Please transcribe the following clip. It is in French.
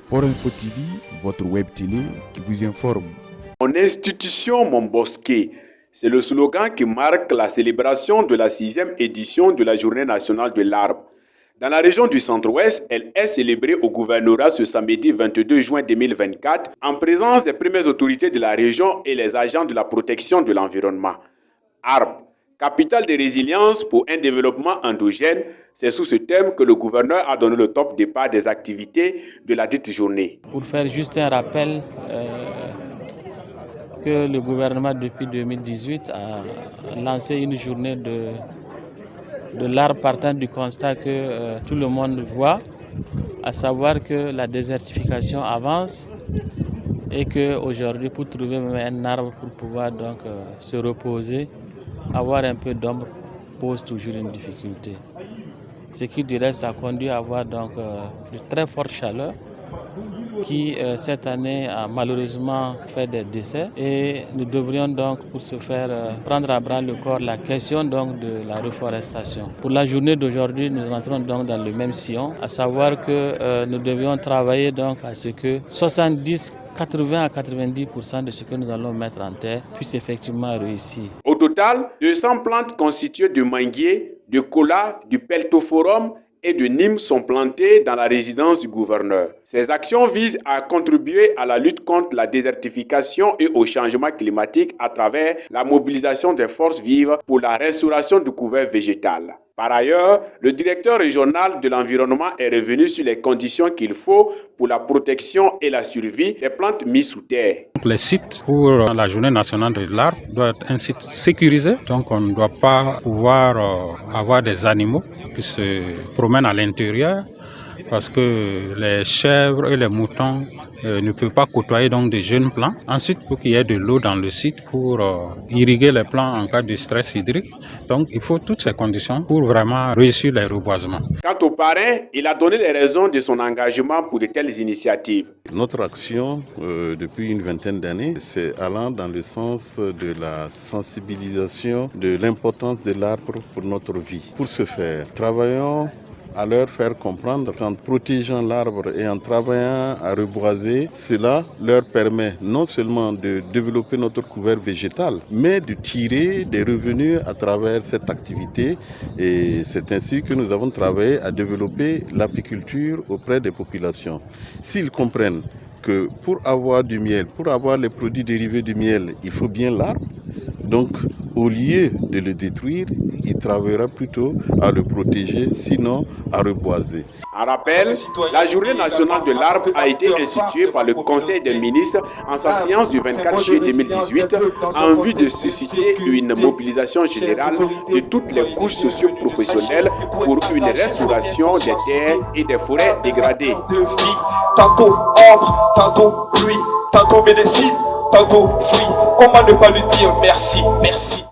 Forum Info TV, votre web télé qui vous informe. Mon institution, mon bosquet, c'est le slogan qui marque la célébration de la 6e édition de la Journée nationale de l'arbre. Dans la région du Centre-Ouest, elle est célébrée au gouvernorat ce samedi 22 juin 2024 en présence des premières autorités de la région et les agents de la protection de l'environnement. Arbre, capitale de résilience pour un développement endogène, c'est sous ce thème que le gouverneur a donné le top départ des activités de la dite journée. Pour faire juste un rappel, que le gouvernement depuis 2018 a lancé une journée de l'arbre partant du constat que tout le monde voit, à savoir que la désertification avance et qu'aujourd'hui pour trouver un arbre pour pouvoir donc se reposer, avoir un peu d'ombre pose toujours une difficulté. Ce qui du reste a conduit à avoir donc de très fortes chaleurs qui cette année a malheureusement fait des décès et nous devrions donc pour ce faire prendre à bras le corps la question donc de la reforestation. Pour la journée d'aujourd'hui, nous rentrons donc dans le même sillon, à savoir que nous devions travailler donc à ce que 80 à 90% de ce que nous allons mettre en terre puisse effectivement réussir. Au total, 200 plantes constituées de manguiers, de cola, du peltophorum et de Nîmes sont plantées dans la résidence du gouverneur. Ces actions visent à contribuer à la lutte contre la désertification et au changement climatique à travers la mobilisation des forces vives pour la restauration du couvert végétal. Par ailleurs, le directeur régional de l'environnement est revenu sur les conditions qu'il faut pour la protection et la survie des plantes mises sous terre. Les sites pour la journée nationale de l'arbre doivent être un site sécurisé, donc on ne doit pas pouvoir avoir des animaux qui se promènent à l'intérieur parce que les chèvres et les moutons ne peuvent pas côtoyer donc des jeunes plants. Ensuite, il faut qu'il y ait de l'eau dans le site pour irriguer les plants en cas de stress hydrique. Donc, il faut toutes ces conditions pour vraiment réussir les reboisements. Quant au parrain, il a donné les raisons de son engagement pour de telles initiatives. Notre action depuis une vingtaine d'années, c'est allant dans le sens de la sensibilisation de l'importance de l'arbre pour notre vie. Pour ce faire, travaillons à leur faire comprendre qu'en protégeant l'arbre et en travaillant à reboiser, cela leur permet non seulement de développer notre couvert végétal, mais de tirer des revenus à travers cette activité. Et c'est ainsi que nous avons travaillé à développer l'apiculture auprès des populations. S'ils comprennent que pour avoir du miel, pour avoir les produits dérivés du miel, il faut bien l'arbre, donc au lieu de le détruire, il travaillera plutôt à le protéger, sinon à reboiser. En rappel, la journée nationale de l'arbre a été instituée par le Conseil des ministres en sa séance du 24 juillet 2018 en vue de susciter une mobilisation générale de toutes les couches socio-professionnelles pour une restauration des terres et des forêts dégradées. Tantôt ombre, tantôt pluie, tantôt médecine, tantôt fruit. Comment ne pas lui dire merci, merci.